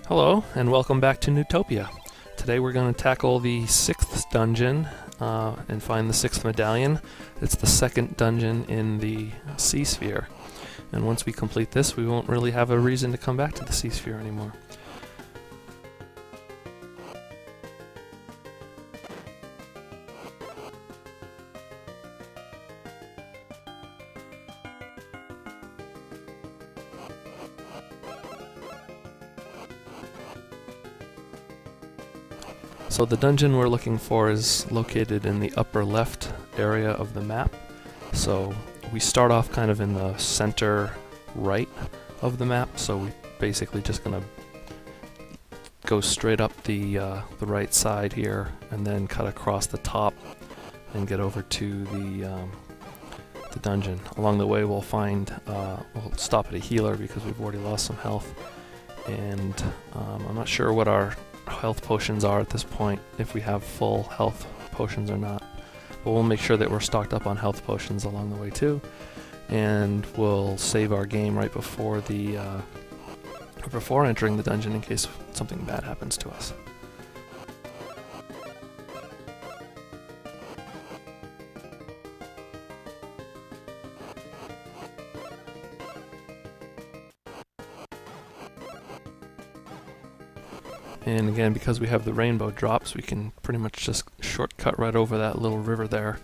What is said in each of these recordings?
Hello, and welcome back to Neutopia. Today we're going to tackle the 6th dungeon and find the 6th medallion. It's the second dungeon in the sea sphere. And once we complete this, we won't really have a reason to come back to the sea sphere anymore. So the dungeon we're looking for is located in the upper left area of the map. So we start off kind of in the center right of the map, so we're basically just going to go straight up the right side here and then cut across the top and get over to the dungeon. Along the way we'll stop at a healer because we've already lost some health, and I'm not sure what our health potions are at this point, if we have full health potions or not. But we'll make sure that we're stocked up on health potions along the way too, and we'll save our game right before before entering the dungeon in case something bad happens to us. And again, because we have the rainbow drops, we can pretty much just shortcut right over that little river there.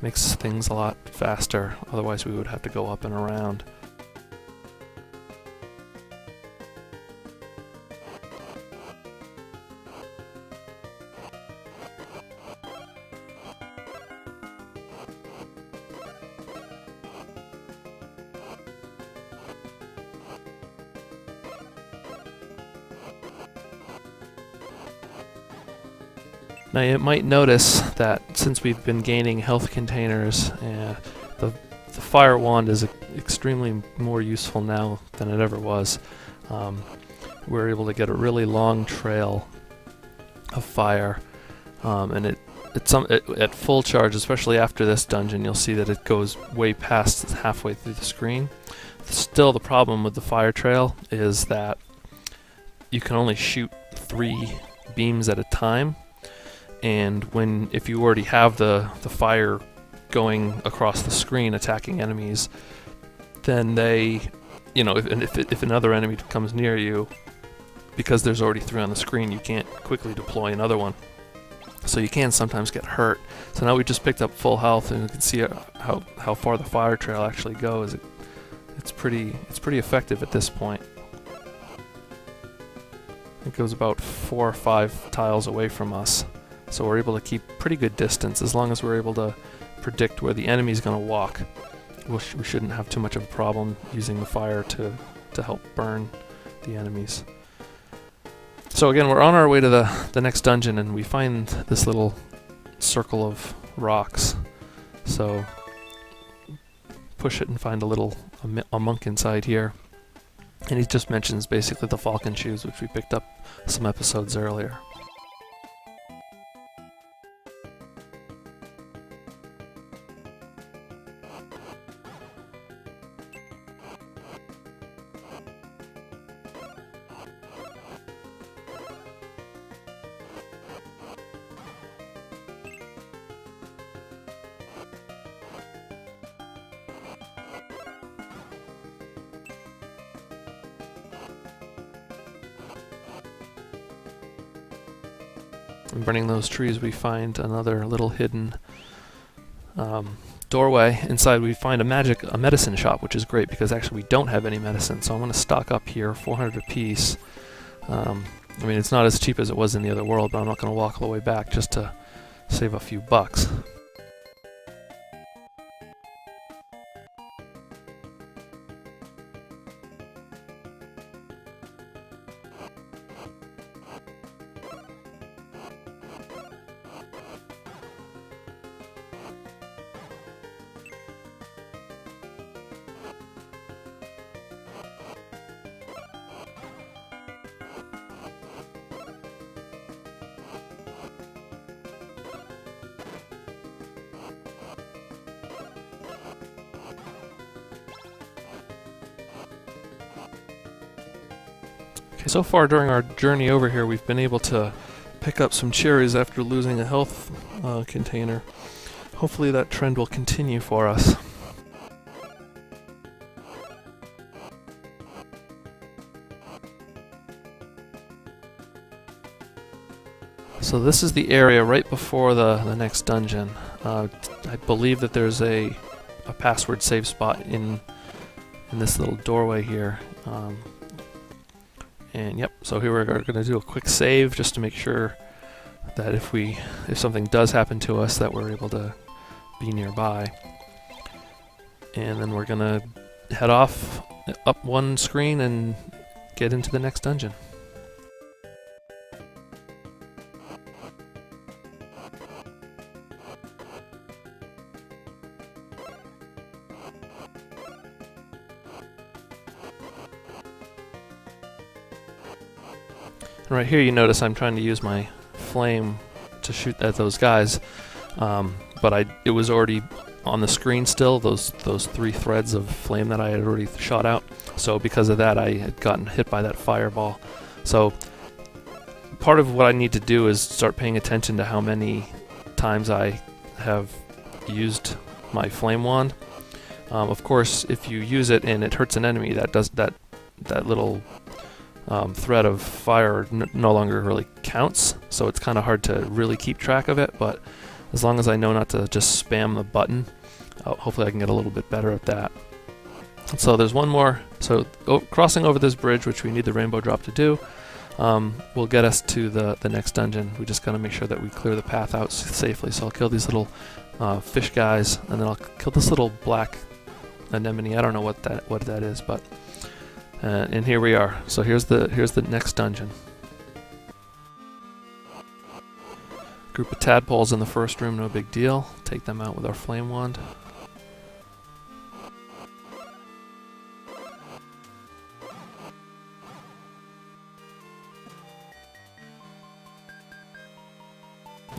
Makes things a lot faster, otherwise we would have to go up and around. Now you might notice that since we've been gaining health containers, the fire wand is extremely more useful now than it ever was. We're able to get a really long trail of fire, and at full charge, especially after this dungeon, you'll see that it goes way past halfway through the screen. Still, the problem with the fire trail is that you can only shoot 3 beams at a time. And if you already have the fire going across the screen attacking enemies, then they, if another enemy comes near you, because there's already 3 on the screen, you can't quickly deploy another one. So you can sometimes get hurt. So now we just picked up full health, and you can see how far the fire trail actually goes. It's pretty effective at this point. It goes about 4 or 5 tiles away from us. So we're able to keep pretty good distance as long as we're able to predict where the enemy's going to walk. We shouldn't have too much of a problem using the fire to help burn the enemies. So again, we're on our way to the next dungeon, and we find this little circle of rocks. So push it and find a monk inside here. And he just mentions basically the falcon shoes, which we picked up some episodes earlier. And burning those trees, we find another little hidden doorway. Inside we find a medicine shop, which is great because actually we don't have any medicine, so I'm going to stock up here, 400 apiece. I mean, it's not as cheap as it was in the other world, but I'm not going to walk all the way back just to save a few bucks. So far during our journey over here, we've been able to pick up some cherries after losing a health container. Hopefully that trend will continue for us. So this is the area right before the next dungeon. I believe that there's a password save spot in this little doorway here. And yep, so here we're going to do a quick save just to make sure that if something does happen to us that we're able to be nearby. And then we're going to head off up one screen and get into the next dungeon. Right here you notice I'm trying to use my flame to shoot at those guys, but it was already on the screen still, those 3 threads of flame that I had already shot out. So because of that I had gotten hit by that fireball. So part of what I need to do is start paying attention to how many times I have used my flame wand. Of course, if you use it and it hurts an enemy, that little thread of fire no longer really counts, so it's kind of hard to really keep track of it, but as long as I know not to just spam the button, hopefully I can get a little bit better at that. So there's one more, so crossing over this bridge, which we need the rainbow drop to do, will get us to the next dungeon. We just gotta make sure that we clear the path out safely. So I'll kill these little fish guys, and then I'll kill this little black anemone. I don't know what that is, but and here we are. So here's the next dungeon. Group of tadpoles in the first room, no big deal. Take them out with our flame wand.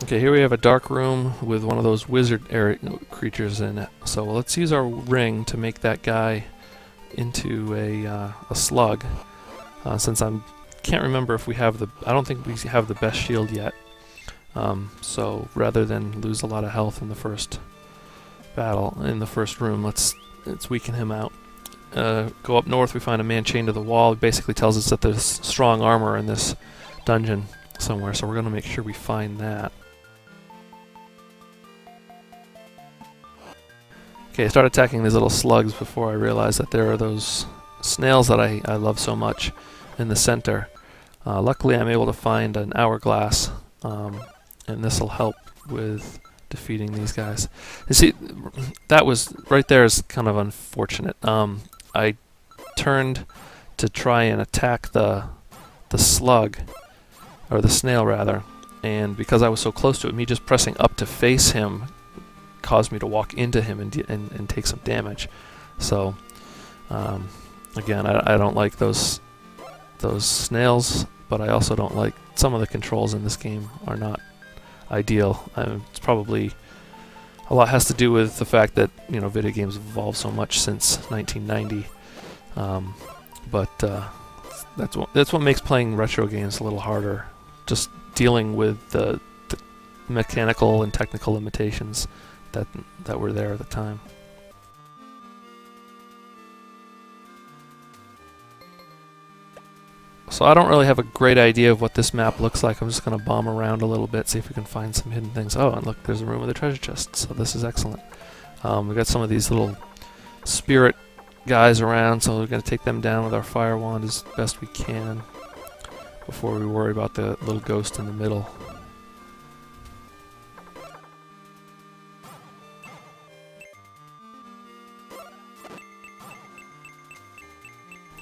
Okay, here we have a dark room with one of those wizard creatures in it. So let's use our ring to make that guy into a slug, since I can't remember if we have I don't think we have the best shield yet. So rather than lose a lot of health in the first battle, in the first room, let's weaken him out. Go up north, we find a man chained to the wall. It basically tells us that there's strong armor in this dungeon somewhere, so we're going to make sure we find that. Okay, I started attacking these little slugs before I realized that there are those snails that I love so much in the center. Luckily I'm able to find an hourglass, and this will help with defeating these guys. You see, that was right there is kind of unfortunate. I turned to try and attack the slug, or the snail rather, and because I was so close to it, me just pressing up to face him caused me to walk into him and take some damage. So again, I don't like those snails, but I also don't like some of the controls in this game are not ideal. It's probably a lot has to do with the fact that video games have evolved so much since 1990. But that's what makes playing retro games a little harder. Just dealing with the mechanical and technical limitations that were there at the time. So I don't really have a great idea of what this map looks like. I'm just going to bomb around a little bit, see if we can find some hidden things. Oh, and look, there's a room with a treasure chest, so this is excellent. We've got some of these little spirit guys around, so we're going to take them down with our fire wand as best we can before we worry about the little ghost in the middle.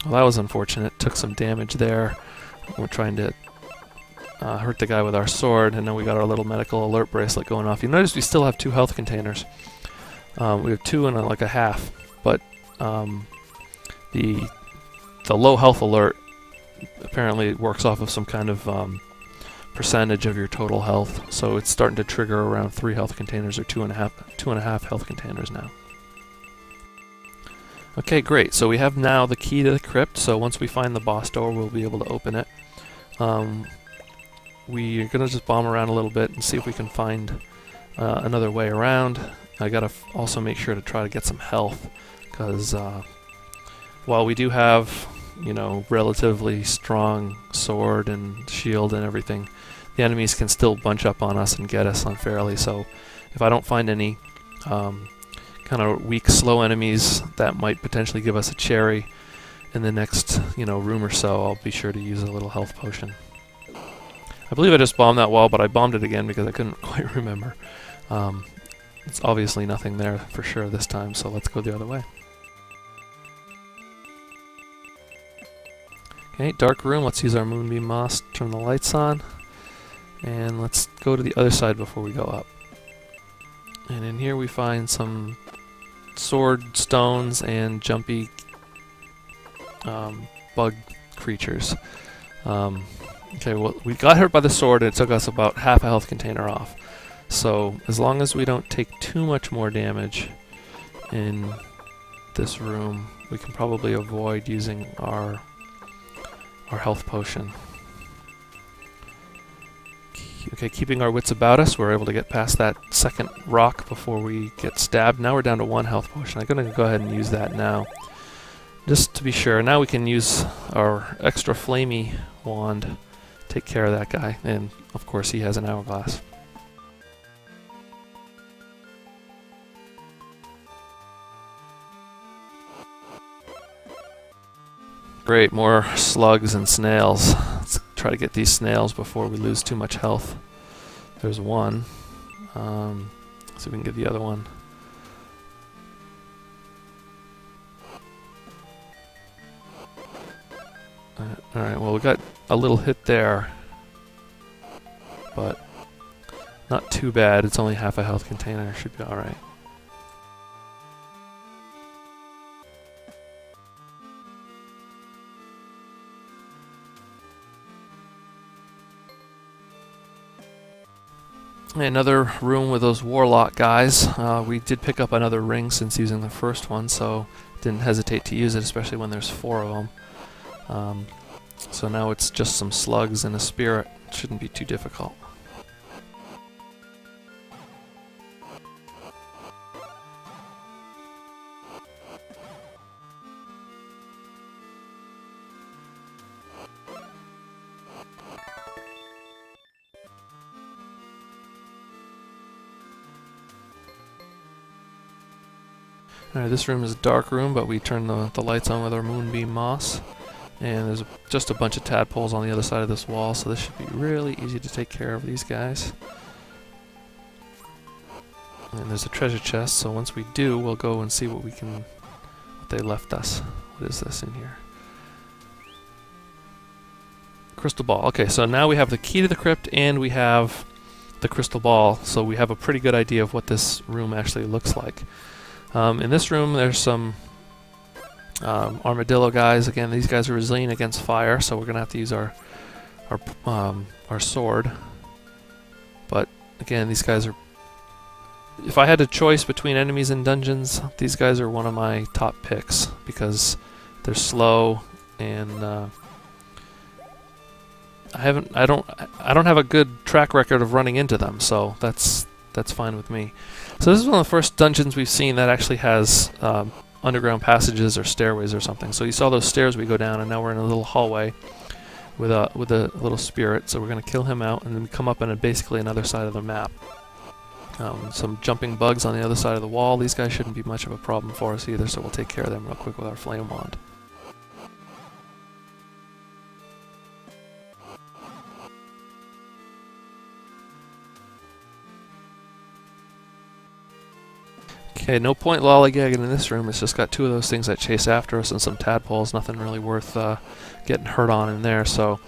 Well, that was unfortunate. Took some damage there. We're trying to hurt the guy with our sword, and then we got our little medical alert bracelet going off. You notice we still have 2 health containers. We have 2 and like a half, but the low health alert apparently works off of some kind of percentage of your total health, so it's starting to trigger around 3 health containers or 2.5 health containers now. Okay, great. So we have now the key to the crypt, so once we find the boss door, we'll be able to open it. We're going to just bomb around a little bit and see if we can find another way around. I got to also make sure to try to get some health, because while we do have, you know, relatively strong sword and shield and everything, the enemies can still bunch up on us and get us unfairly. So if I don't find any kind of weak, slow enemies that might potentially give us a cherry in the next, you know, room or so, I'll be sure to use a little health potion. I believe I just bombed that wall, but I bombed it again because I couldn't quite remember. It's obviously nothing there for sure this time, so let's go the other way. Okay, dark room. Let's use our moonbeam moss, turn the lights on, and let's go to the other side before we go up. And in here we find some sword stones and jumpy bug creatures. Okay, well, we got hurt by the sword and it took us about half a health container off. So as long as we don't take too much more damage in this room, we can probably avoid using our health potion. Okay, keeping our wits about us, we're able to get past that second rock before we get stabbed. Now we're down to 1 health potion. I'm going to go ahead and use that now, just to be sure. Now we can use our extra flamey wand, take care of that guy, and of course he has an hourglass. Great, more slugs and snails. Let's try to get these snails before we lose too much health. There's one. See if we can get the other one. Alright, well we got a little hit there, but not too bad. It's only half a health container. Should be alright. Another room with those warlock guys. We did pick up another ring since using the first one, so didn't hesitate to use it, especially when there's 4 of them. So now it's just some slugs and a spirit. Shouldn't be too difficult. Alright, this room is a dark room, but we turn the lights on with our moonbeam moss. And there's just a bunch of tadpoles on the other side of this wall, so this should be really easy to take care of these guys. And there's a treasure chest, so once we do, we'll go and see what they left us. What is this in here? Crystal ball. Okay, so now we have the key to the crypt and we have the crystal ball, so we have a pretty good idea of what this room actually looks like. In this room there's some armadillo guys. Again, these guys are resilient against fire, so we're gonna have to use our sword. But again, these guys are... If I had a choice between enemies and dungeons, these guys are one of my top picks because they're slow and I don't have a good track record of running into them, so that's fine with me. So this is one of the first dungeons we've seen that actually has underground passages or stairways or something. So you saw those stairs we go down, and now we're in a little hallway with a little spirit. So we're going to kill him out, and then we come up on basically another side of the map. Some jumping bugs on the other side of the wall. These guys shouldn't be much of a problem for us either, so we'll take care of them real quick with our flame wand. Okay, no point lollygagging in this room. It's just got 2 of those things that chase after us and some tadpoles. Nothing really worth getting hurt on in there. So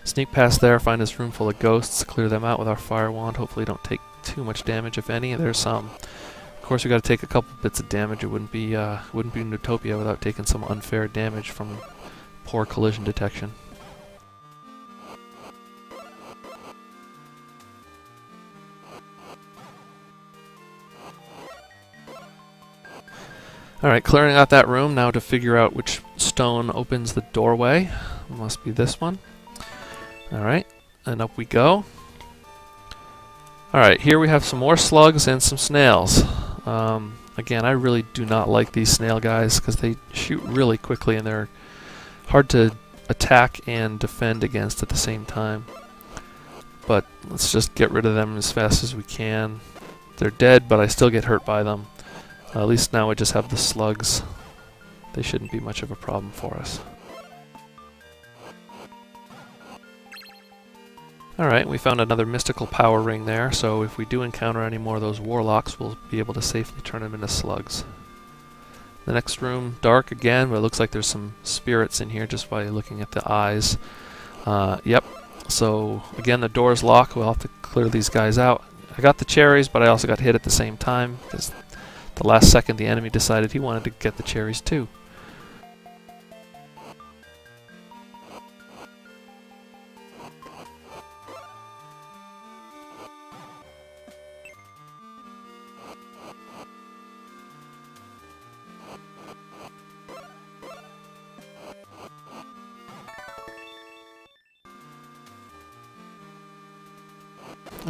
sneak past there, find this room full of ghosts, clear them out with our fire wand. Hopefully don't take too much damage, if any. There's some. Of course, we got to take a couple bits of damage. It wouldn't be Neutopia without taking some unfair damage from poor collision detection. Alright, clearing out that room now to figure out which stone opens the doorway. It must be this one. Alright, and up we go. Alright, here we have some more slugs and some snails. Again, I really do not like these snail guys because they shoot really quickly and they're hard to attack and defend against at the same time. But let's just get rid of them as fast as we can. They're dead, but I still get hurt by them. At least now I just have the slugs. They shouldn't be much of a problem for us. Alright, we found another mystical power ring there, so if we do encounter any more of those warlocks, we'll be able to safely turn them into slugs. The next room, dark again, but it looks like there's some spirits in here just by looking at the eyes. Yep, so again the door's locked, we'll have to clear these guys out. I got the cherries, but I also got hit at the same time, because the last second the enemy decided he wanted to get the cherries too.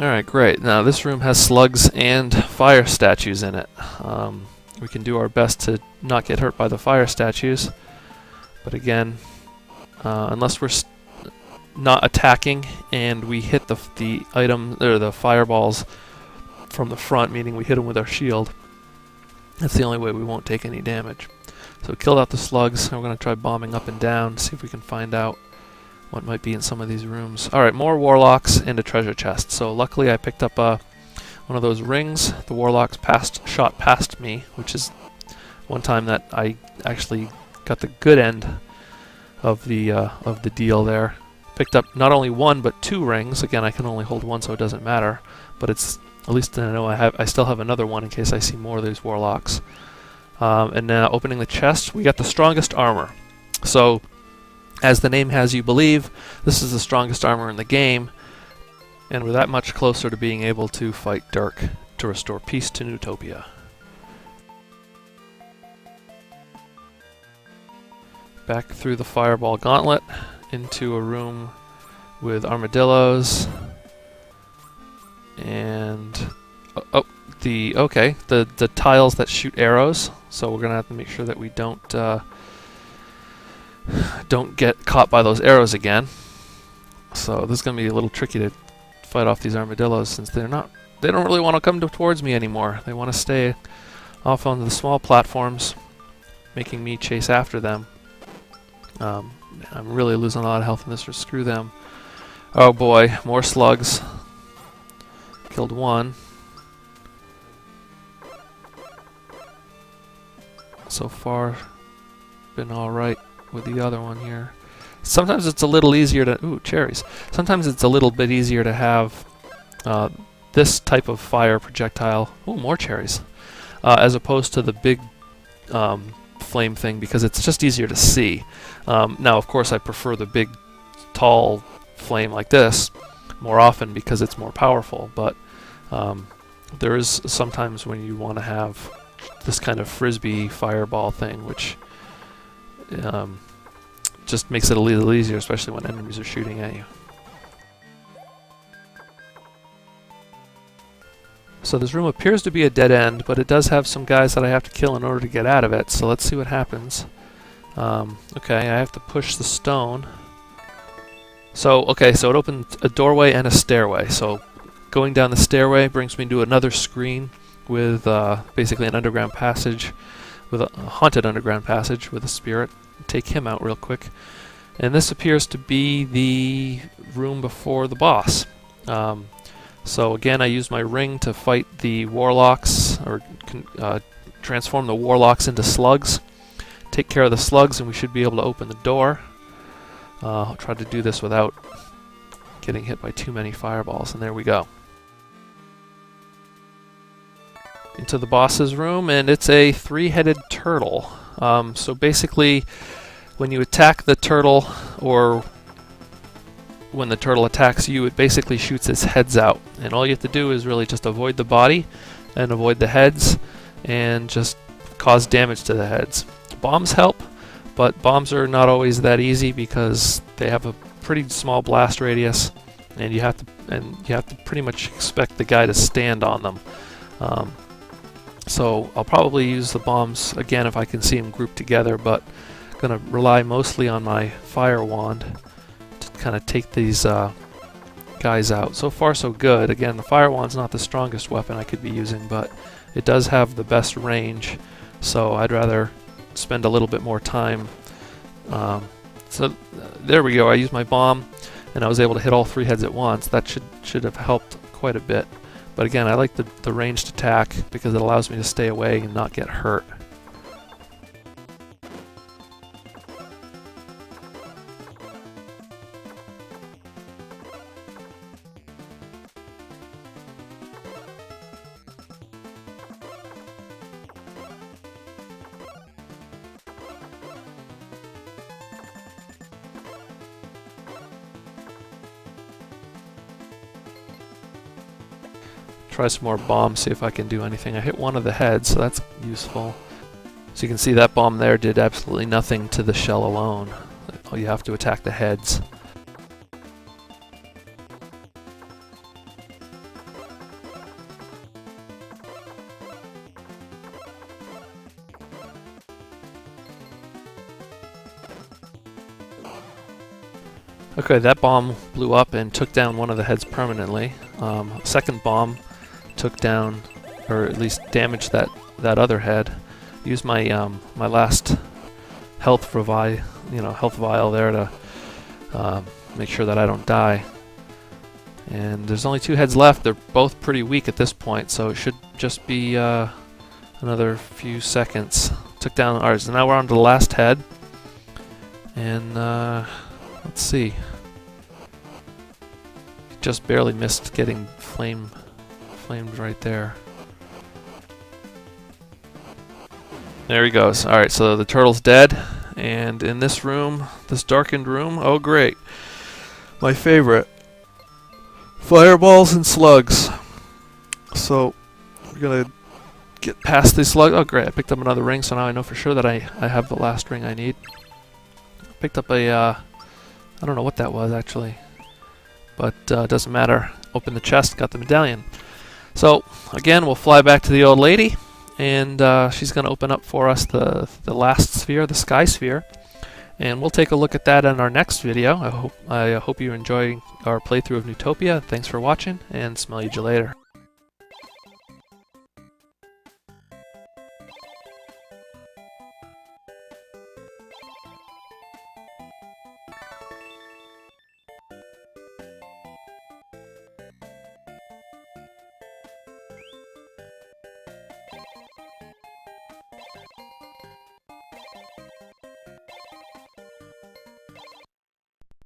Alright, great. Now this room has slugs and fire statues in it. We can do our best to not get hurt by the fire statues, but again, unless we're not attacking and we hit the item or the fireballs from the front, meaning we hit them with our shield, that's the only way we won't take any damage. So we killed out the slugs, and we're going to try bombing up and down, see if we can find out what might be in some of these rooms. Alright, more warlocks and a treasure chest. So luckily I picked up one of those rings. The warlocks shot past me, which is one time that I actually got the good end of the deal there. Picked up not only one but two rings. Again, I can only hold one, so it doesn't matter. But it's at least I know I still have another one in case I see more of these warlocks. And now opening the chest, we got the strongest armor. So, as the name has you believe, this is the strongest armor in the game, and we're that much closer to being able to fight Dirk to restore peace to Neutopia. Back through the fireball gauntlet into a room with armadillos and the tiles that shoot arrows. So we're gonna have to make sure that we don't get caught by those arrows again. So this is going to be a little tricky to fight off these armadillos since they don't really want to come towards me anymore. They want to stay off on the small platforms, making me chase after them. I'm really losing a lot of health in this, so screw them. Oh boy, more slugs. Killed one. So far, been alright with the other one here. Sometimes it's a little easier to... Ooh, cherries. Sometimes it's a little bit easier to have this type of fire projectile... Ooh, more cherries. As opposed to the big flame thing, because it's just easier to see. Now, of course, I prefer the big, tall flame like this more often because it's more powerful, but there is sometimes when you want to have this kind of frisbee fireball thing, which just makes it a little easier, especially when enemies are shooting at you. So this room appears to be a dead end, but it does have some guys that I have to kill in order to get out of it, so let's see what happens. Okay, I have to push the stone. So, okay, so it opened a doorway and a stairway. So going down the stairway brings me to another screen with basically an underground passage, with a haunted underground passage with a spirit. Take him out real quick. And this appears to be the room before the boss. So again, I use my ring to fight the warlocks, or transform the warlocks into slugs. Take care of the slugs and we should be able to open the door. I'll try to do this without getting hit by too many fireballs, and there we go. Into the boss's room, and it's a three-headed turtle. So basically, when you attack the turtle, or when the turtle attacks you, it basically shoots its heads out. And all you have to do is really just avoid the body and avoid the heads, and just cause damage to the heads. Bombs help, but bombs are not always that easy because they have a pretty small blast radius, and you have to pretty much expect the guy to stand on them. So I'll probably use the bombs again if I can see them grouped together, but I'm going to rely mostly on my fire wand to kind of take these guys out. So far so good. Again, the fire wand's not the strongest weapon I could be using, but it does have the best range, so I'd rather spend a little bit more time. So there we go. I used my bomb and I was able to hit all 3 heads at once. That should have helped quite a bit. But again, I like the ranged attack because it allows me to stay away and not get hurt. Try some more bombs, see if I can do anything. I hit one of the heads, so that's useful. So you can see that bomb there did absolutely nothing to the shell alone. Oh, you have to attack the heads. Okay, that bomb blew up and took down one of the heads permanently. Second bomb took down, or at least damaged that other head. Used my my last health vial there to make sure that I don't die. And there's only 2 heads left. They're both pretty weak at this point, so it should just be another few seconds. Took down ours. So now we're on to the last head, and let's see. Just barely missed getting flamed right there. There he goes. Alright, so the turtle's dead, and in this room, this darkened room, oh great, my favorite, fireballs and slugs. So we're gonna get past these slugs. Oh great, I picked up another ring, so now I know for sure that I have the last ring I need. Picked up a I don't know what that was actually, but doesn't matter. Opened the chest, got the medallion. So again, we'll fly back to the old lady, and she's going to open up for us the last sphere, the sky sphere, and we'll take a look at that in our next video. I hope you enjoy our playthrough of Neutopia. Thanks for watching, and smell you later.